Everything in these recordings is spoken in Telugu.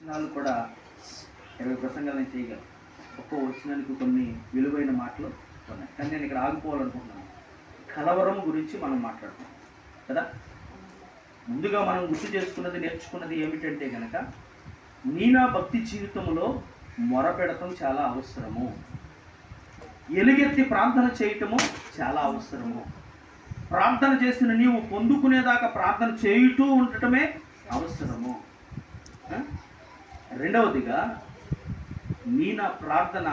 వచనాలు కూడా 20 ప్రసంగాలు నేను చేయగలను. ఒక్కో వచనానికి కొన్ని విలువైన మాటలు ఉన్నాయి. కానీ నేను ఇక్కడ ఆగిపోవాలనుకుంటున్నాను. కలవరం గురించి మనం మాట్లాడుతున్నాం కదా. ముందుగా మనం గుర్తు చేసుకున్నది, నేర్చుకున్నది ఏమిటంటే కనుక, నా భక్తి జీవితంలో మొరపెడటం చాలా అవసరము, ఎలుగెత్తి ప్రార్థన చేయటము చాలా అవసరము, ప్రార్థన చేసిన నీవు పొందుకునేదాకా ప్రార్థన చేయుతూ ఉండటమే అవసరము. రెండవదిగా నా ప్రార్థన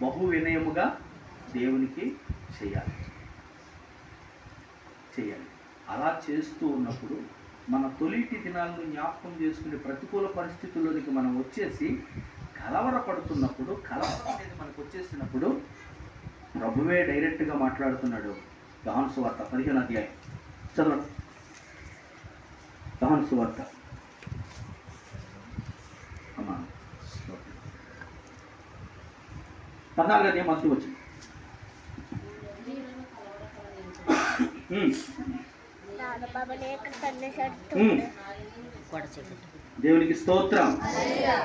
బహు వినయముగా దేవునికి చేయాలి. అలా చేస్తూ ఉన్నప్పుడు మన తొలిటి దినాలను జ్ఞాపకం చేసుకునే ప్రతికూల పరిస్థితుల్లోనికి మనం వచ్చేసి కలవరపడుతున్నప్పుడు, కలవరం అనేది మనకు వచ్చేసినప్పుడు ప్రభువే డైరెక్ట్గా మాట్లాడుతున్నాడు. యోహాను సువార్త 15వ అధ్యాయం చదవండి. యోహాను సువార్త 14వ అధ్యాయం మొదటి వచ్చింది. దేవునికి స్తోత్రం.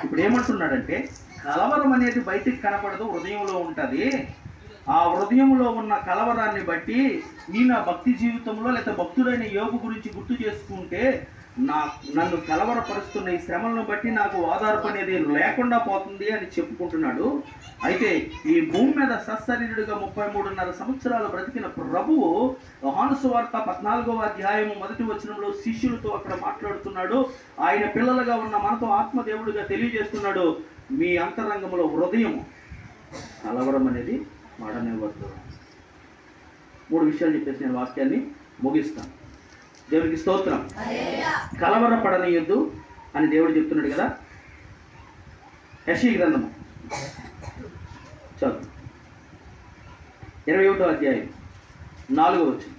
ఇప్పుడు ఏమంటున్నాడంటే, కలవరం అనేది బయటికి కనపడదు, హృదయంలో ఉంటుంది. ఆ హృదయంలో ఉన్న కలవరాన్ని బట్టి నా భక్తి జీవితంలో లేదా భక్తుడైన యోబు గురించి గుర్తు చేసుకుంటే, నన్ను కలవరపరుస్తున్న ఈ శ్రమలను బట్టి నాకు ఓదార్పు అనేది లేకుండా పోతుంది అని చెప్పుకుంటున్నాడు. అయితే ఈ భూమి మీద సశరీరుడిగా 33.5 సంవత్సరాలు బ్రతికిన ప్రభువు యోహాను సువార్త 14వ అధ్యాయం మొదటి వచనంలో శిష్యులతో అక్కడ మాట్లాడుతున్నాడు. ఆయన పిల్లలుగా ఉన్న మనతో ఆత్మదేవుడిగా తెలియజేస్తున్నాడు, మీ అంతరంగంలో హృదయం కలవరం అనేది మాడనివ్వద్దు. 3 విషయాలు చెప్పేసి నేను వాక్యాన్ని ముగిస్తాను. దేవునికి స్తోత్రం. కలవరపడనీయొద్దు అని దేవుడు చెప్తున్నాడు కదా. యెషయా గ్రంథము చదువు 21వ అధ్యాయం 4వ వచనం.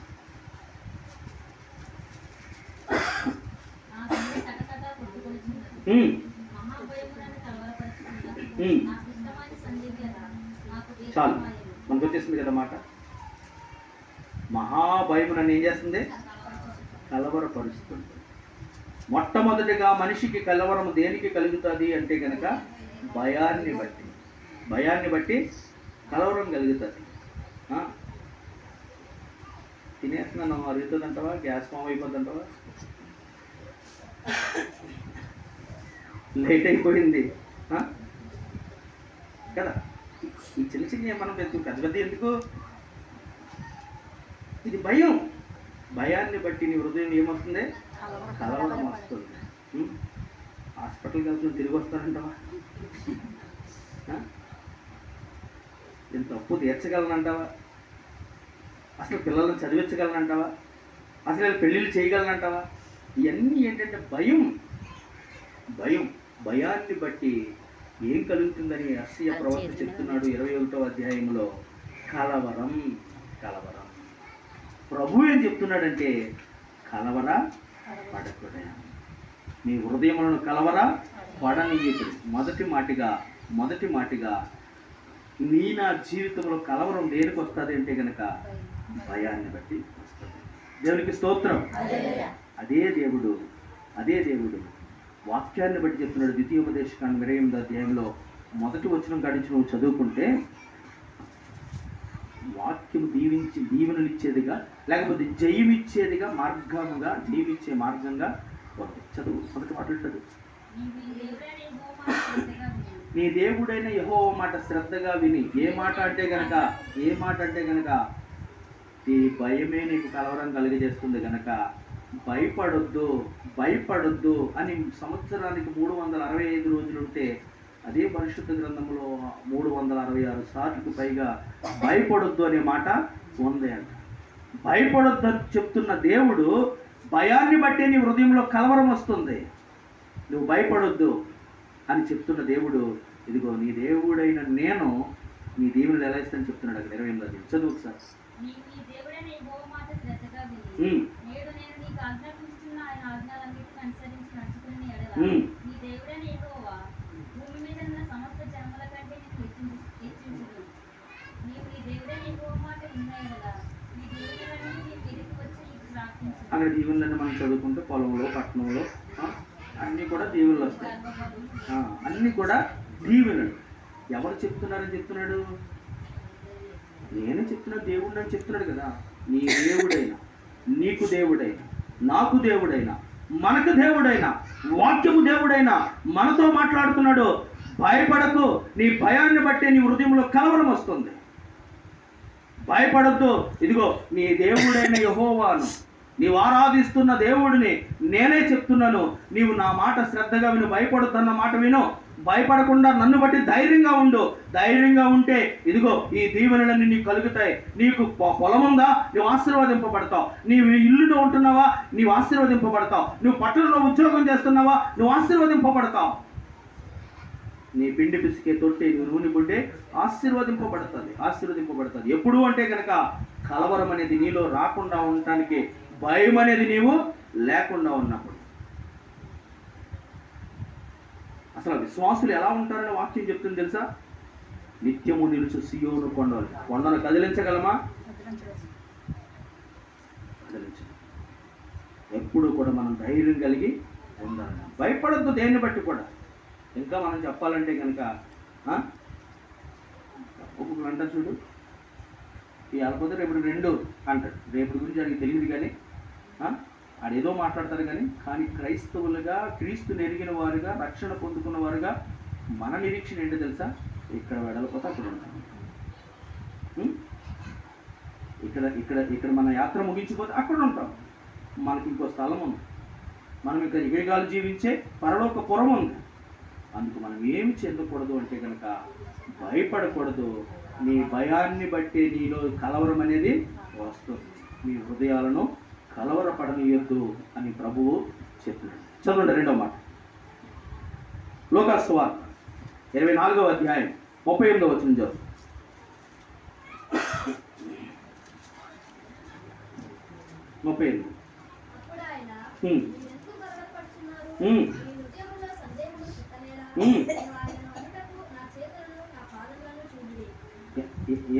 చాలు, మనకు వచ్చేసింది కదా మాట. మహాభయం నన్ను ఏం చేస్తుంది? కలవరపరుస్తుంది. మొట్టమొదటిగా మనిషికి కలవరం దేనికి కలుగుతుంది అంటే కనుక భయాన్ని బట్టి కలవరం కలుగుతుంది. తినేస్తున్నాను అరుగుతుందంటావా, గ్యాస్ ఫామ్ అయిపోతుందంటావా, లేట్ అయిపోయింది కదా. ఈ చిన్న చిన్న మనం పెద్ద పెద్ద ఎందుకు? ఇది భయాన్ని బట్టి నీ హృదయం ఏమొస్తుంది? కలవరం వస్తుంది. హాస్పిటల్కి వెళ్తున్నా తిరిగి వస్తానంటావా? నేను తప్పు తీర్చగలనంటావా? అసలు పిల్లలను చదివించగలనంటావా? అసలు పెళ్ళిళ్ళు చేయగలనంటావా? ఇవన్నీ ఏంటంటే భయాన్ని బట్టి ఏం కలుగుతుందని యెషయా ప్రవక్త చెప్తున్నాడు 21వ అధ్యాయంలో. కలవరం. ప్రభు ఏం చెప్తున్నాడంటే, కలవర పడకుడా, మీ హృదయములను కలవర పడనీయకుడు. మొదటి మాటిగా నా జీవితంలో కలవరం దేనికి వస్తుంది అంటే కనుక భయాన్ని బట్టి వస్తుంది. దేవునికి స్తోత్రం. అదే దేవుడు వాక్యాన్ని బట్టి చెప్తున్నాడు. ద్వితీయోపదేశకాండం 28వ అధ్యాయంలో మొదటి వచనం కాడించి నువ్వు చదువుకుంటే, వాక్యం దీవెనలు ఇచ్చేదిగా లేకపోతే జయమిచ్చేదిగా జీవించే మార్గంగా ఉంది. చదువు, మొదటి మాటలు చదువు. నీ దేవుడైన యెహోవా మాట శ్రద్ధగా విని. ఏ మాట అంటే గనక ఈ భయమే నీకు కలవరం కలిగజేస్తుంది గనక భయపడొద్దు అని సంవత్సరానికి 365 రోజులుంటే అదే పరిశుద్ధ గ్రంథంలో 366 సార్లకు పైగా భయపడొద్దు అనే మాట ఉంది అంట. భయపడొద్దు అని చెప్తున్న దేవుడు, భయాన్ని బట్టే నీ హృదయంలో కలవరం వస్తుంది. నువ్వు భయపడొద్దు అని చెప్తున్న దేవుడు, ఇదిగో నీ దేవుడైన నేను నీ దేవుడు ఎలా ఇస్తానని చెప్తున్నాడు అక్కడ 28వ చదువు ఒకసారి. అక్కడ దీవెనలను మనం చదువుకుంటే పొలంలో, పట్టణంలో, అన్నీ కూడా దీవెనలు వస్తాయి. అన్నీ కూడా దీవెనలు. ఎవరు చెప్తున్నారని చెప్తున్నాడు? నేనే చెప్తున్నా, దేవుడు అని చెప్తున్నాడు కదా. నీ దేవుడైనా, నీకు దేవుడైనా, నాకు దేవుడైనా, మనకు దేవుడైనా, వాక్యము దేవుడైనా మనతో మాట్లాడుతున్నాడు. భయపడకు, నీ భయాన్ని బట్టే నీ హృదయంలో కలవరం వస్తుంది. భయపడద్దు, ఇదిగో నీ దేవుడైన యెహోవాను, నీవు ఆరాధిస్తున్న దేవుడిని నేనే చెప్తున్నాను. నీవు నా మాట శ్రద్ధగా విను, భయపడొద్దన్న మాట విను. భయపడకుండా నన్ను బట్టి ధైర్యంగా ఉండు. ధైర్యంగా ఉంటే ఇదిగో ఈ దీవెనలన్నీ నీకు కలుగుతాయి. నీకు పొలం ఉందా, నువ్వు ఆశీర్వదింపబడతావు. నీవు ఇల్లులో ఉంటున్నావా, నీవు ఆశీర్వదింపబడతావు. నువ్వు పట్టణంలో ఉద్యోగం చేస్తున్నావా, నువ్వు ఆశీర్వదింపబడతావు. నీ పిండి పిసికే తొట్టి, నువ్వు నూనె బుడ్డే ఆశీర్వదింపబడుతుంది. ఆశీర్వదింపబడుతుంది ఎప్పుడు అంటే కనుక కలవరం అనేది నీలో రాకుండా ఉండటానికి, భయం అనేది నీవు లేకుండా ఉన్నప్పుడు. అసలు విశ్వాసులు ఎలా ఉంటారని వాక్యం చెప్తుంది తెలుసా? నిత్యము నిలుచు సియోను కొండలు. కొండను కదిలించగలమా? కదిలించ. ఎప్పుడు కూడా మనం ధైర్యం కలిగి ఉండాలి. భయపడద్దు దేన్ని బట్టి కూడా. ఇంకా మనం చెప్పాలంటే కనుక ఒక్కొక్క గంట చూడు, ఈ అలపోతే రేపు 2 అంటాడు. రేపు గురించి ఆయనకి తెలియదు కానీ ఆడేదో మాట్లాడతారు కానీ క్రైస్తవులుగా, క్రీస్తుని ఎరిగిన వారుగా, రక్షణ పొందుకున్న వారుగా మన నిరీక్షణ ఏంటో తెలుసా? ఇక్కడ వెడలిపోతే అక్కడ ఉంటాం. ఇక్కడ మన యాత్ర ముగించిపోతే అక్కడ ఉంటాం. మనకి ఇంకో స్థలం ఉంది. మనం ఇక్కడ యుగాలు జీవించే పరలోక పురం ఉంది. అందుకు మనం ఏమి చెందకూడదు అంటే కనుక భయపడకూడదు. నీ భయాన్ని బట్టి నీలో కలవరం అనేది వస్తుంది. మీ హృదయాలను కలవరపడనీయొద్దు అని ప్రభువు చెప్పాడు. చదవండి 2వ మాట. లూకా సువార్త 24వ అధ్యాయం 38వ వచనం చదువు.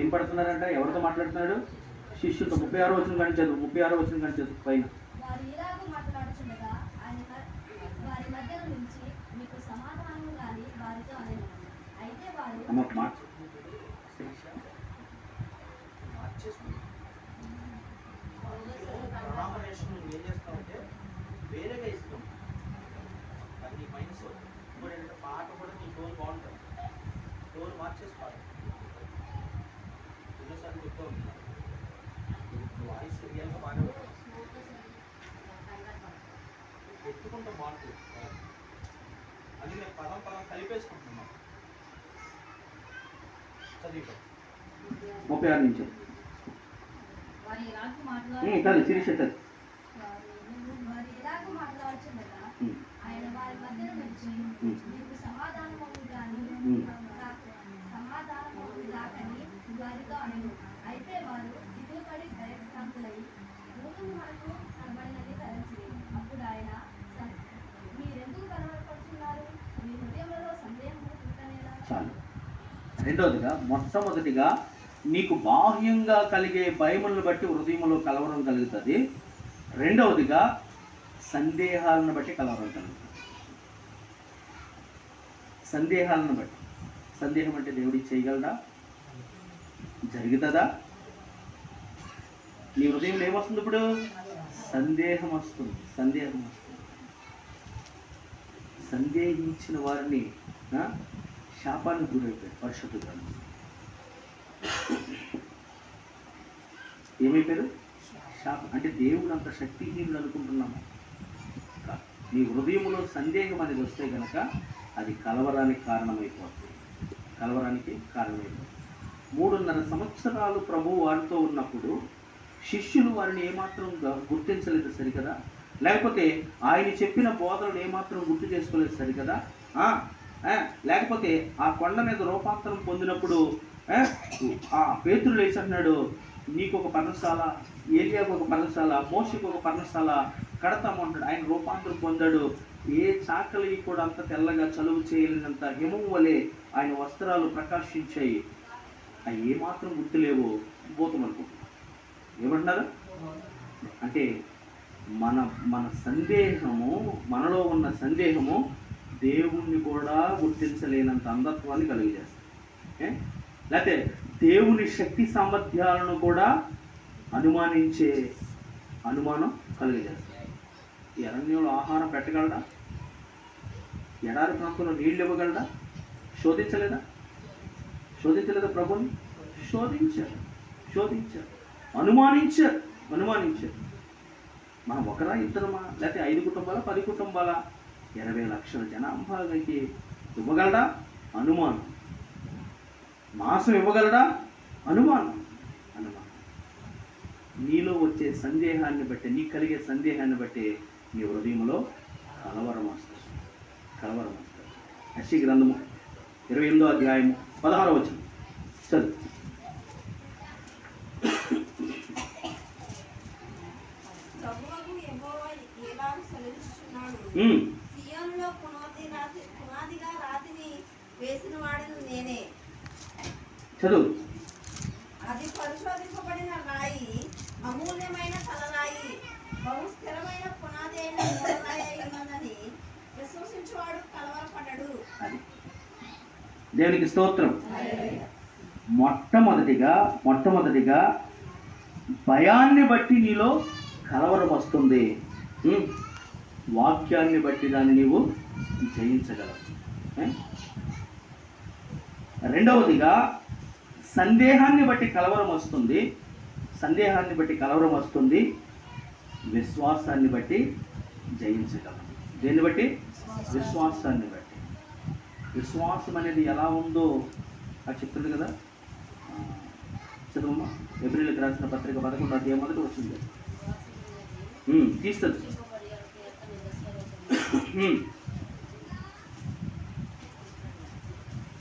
ఏం పడుతున్నారంట? ఎవరితో మాట్లాడుతున్నాడు? శిష్యులతో. 36వ వచనం కానీ చదువు. 36వ వచనం కానీ చదువు పైన. ఏం చేస్తామంటే వేరేగా ఇస్తాం. అది నీ మైండ్ సెట్. ఇప్పుడు ఏంటంటే పాట కూడా నీ టోన్ బాగుంటుంది. టోన్ మార్చేసి పాట. ఎన్నోసార్లు చెప్తూ ఉంటున్నాను, వాయిస్ రియల్గా బాగానే ఉంటుంది, ఎత్తుకుంటే బాగుంటుంది. అది నేను పదం కలిపేసుకుంటున్నాను. చదివి 36 నుంచి కాదు శిరీష చదువు. చాలు. రెండవదిగా, మొట్టమొదటిగా నీకు బాహ్యంగా కలిగే భయములను బట్టి హృదయంలో కలవరం కలుగుతుంది. రెండవదిగా సందేహాలను బట్టి కలవరం కలుగుతుంది. సందేహాలను బట్టి. సందేహం అంటే దేవుడికి చేయగలడా? జరుగుతుందా? నీ హృదయంలో ఏమొస్తుంది? ఇప్పుడు సందేహం వస్తుంది. సందేహం వస్తుంది. సందేహించిన వారిని శాపానికి గురైపోయారు. పరిశుద్ధుడు ఏమైపోయారు? శాపం. అంటే దేవుడు అంత శక్తిహీనుడు అనుకుంటున్నాము. నీ హృదయంలో సందేహం అనేది వస్తే కనుక అది కలవరానికి కారణమైపోతుంది. కలవరానికి కారణమైపోతుంది. 3.5 సంవత్సరాలు ప్రభువు వారితో ఉన్నప్పుడు శిష్యులు వారిని ఏమాత్రం గుర్తించలేదు సరికదా? లేకపోతే ఆయన చెప్పిన బోధనలు ఏమాత్రం గుర్తు చేసుకోలేదు సరికదా? లేకపోతే ఆ కొండ మీద రూపాంతరం పొందినప్పుడు ఆ పేతురు లేచి అన్నాడు, నీకు ఒక పర్ణశాల, ఏలియాకు ఒక పర్ణశాల, మోషకు ఒక పర్ణశాల కడతామంటాడు. ఆయన రూపాంతరం పొందాడు. ఏ చాకలి కూడా అంత తెల్లగా చలువు చేయలేనంత హిమం వలె ఆయన వస్త్రాలు ప్రకాశించాయి. అవి ఏమాత్రం గుర్తులేవో భూతం అనుకుంటున్నారు. ఏమంటున్నారు అంటే మన మన సందేహము, మనలో ఉన్న సందేహము దేవుణ్ణి కూడా గుర్తించలేనంత అంధత్వాన్ని కలిగజేస్తుంది. లేకపోతే దేవుని శక్తి సామర్థ్యాలను కూడా అనుమానించే అనుమానం కలిగజేస్తుంది. ఈ అరణ్యంలో ఆహారం పెట్టగలడా? ఎడారి ప్రాంతంలో నీళ్ళు ఇవ్వగలడా? శోధించలేదా ప్రభుని? శోధించారు, అనుమానించారు. మనం ఒకరా, ఇద్దరమా, లేకపోతే 5 కుటుంబాల, 10 కుటుంబాల, 20 లక్షల జనాభాకి ఇవ్వగలడా? అనుమానం. మాసం ఇవ్వగలడా? అనుమానం. నీలో వచ్చే సందేహాన్ని బట్టి, నీకు కలిగే సందేహాన్ని బట్టి నీ హృదయంలో కలవరం వస్తుంది. యెషయా గ్రంథము 28వ అధ్యాయము 16వ వచనం చదువు. సియోనులో పునాదిగా రాతిని వేసిన వాడిని నేనే. చదువు. అది పరిశోధింపబడిన రాయి, అమూల్యమైన తలరాయి, బహు స్థిరమైన పునాది అయిన మూలరాయి అయి ఉన్నదని విశ్వసించువాడు కలవరపడడు. దేవునికి స్తోత్రం. మొట్టమొదటిగా భయాన్ని బట్టి నీలో కలవరం వస్తుంది. వాక్యాన్ని బట్టి దాన్ని నీవు జయించగలవు. రెండవదిగా సందేహాన్ని బట్టి కలవరం వస్తుంది. విశ్వాసాన్ని బట్టి జయించగలవు. దేన్ని బట్టి? విశ్వాసాన్ని బట్టి. విశ్వాసం అనేది ఎలా ఉందో అది చెప్తుంది కదా. చదువమ్మా. ఎబ్రిల్కి రాసిన పత్రిక 11వ అధ్యాయం మొదటి వచ్చింది. తీస్తుంది.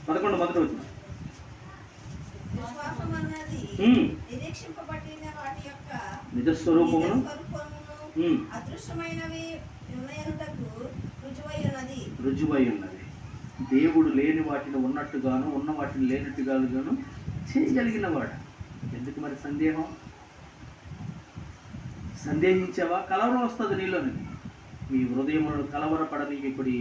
11 మొదటి వచ్చింది. నిజస్వరూపమును రుజువై ఉన్నది. దేవుడు లేని వాటిని ఉన్నట్టుగాను, ఉన్న వాటిని లేనట్టుగాను చేయగలిగిన వాడు. ఎందుకు మరి సందేహించావా? కలవరం వస్తుంది నీలోని. మీ హృదయములను కలవరపడనీయకుడి,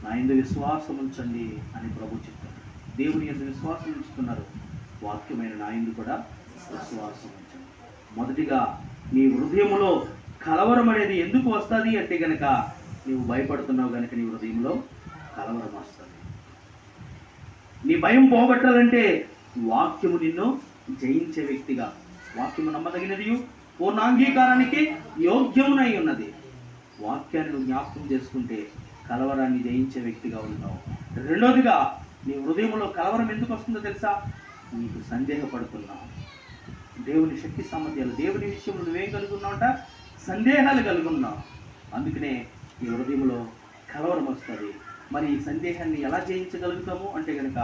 నా యందు విశ్వాసం ఉంచండి అని ప్రభు చెప్తారు. దేవుని యందు విశ్వాసం ఉంచుతున్నారు. వాక్యమైన నా యందు కూడా విశ్వాసం ఉంచండి. మొదటిగా నీ హృదయములో కలవరం అనేది ఎందుకు వస్తుంది అంటే కనుక నీవు భయపడుతున్నావు కనుక నీ హృదయంలో కలవరం వస్తుంది. నీ భయం పోగొట్టాలంటే వాక్యము నిన్ను జయించే వ్యక్తిగా, వాక్యము నమ్మదగినది, పూర్ణాంగీకారానికి యోగ్యమునై ఉన్నది. వాక్యాన్ని నువ్వు జ్ఞాపకం చేసుకుంటే కలవరాన్ని జయించే వ్యక్తిగా ఉంటావు. రెండోదిగా నీ హృదయంలో కలవరం ఎందుకు వస్తుందో తెలుసా? నీకు సందేహపడుతున్నావు. దేవుని శక్తి సామర్థ్యాలు, దేవుని విషయంలో నువ్వేం కలుగున్నావంట? సందేహాలు కలుగున్నావు. అందుకనే ఈ హృదయంలో కలవరం వస్తుంది. మరి ఈ సందేహాన్ని ఎలా జయించగలుగుతాము అంటే కనుక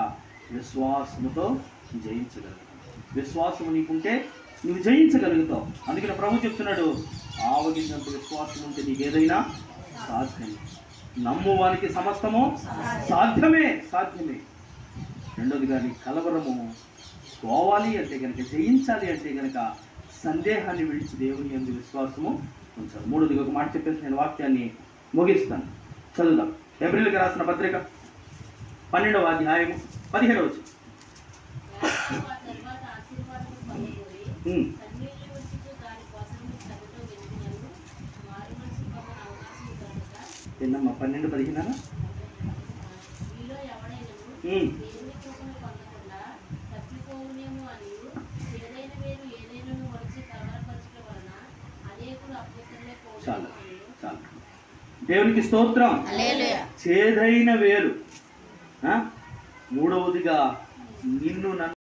విశ్వాసముతో జయించగలుగుతాం. విశ్వాసము నీకుంటే నువ్వు జయించగలుగుతావు. అందుకని ప్రభు చెప్తున్నాడు, ఆవగించినంత విశ్వాసం ఉంటే నీకు ఏదైనా సాధ్యమే. నమ్మువానికి సమస్తము సాధ్యమే. రెండోదిగా నీ కలవరము పోవాలి అంటే కనుక, జయించాలి అంటే కనుక సందేహాన్ని విడిచి దేవుని యందు విశ్వాసము ఉంచాలి. మూడోదిగా ఒక మాట చెప్పేసి నేను వాక్యాన్ని ముగిస్తాను. చదువుదాం. ఎబ్రిల్కి రాసిన పత్రిక 12వ అధ్యాయము 17వ వచనం. ఎన్నమ్మా 12:15? చాలు. దేవునికి స్తోత్రం. చేదైన వేలు. మూడవదిగా నిన్ను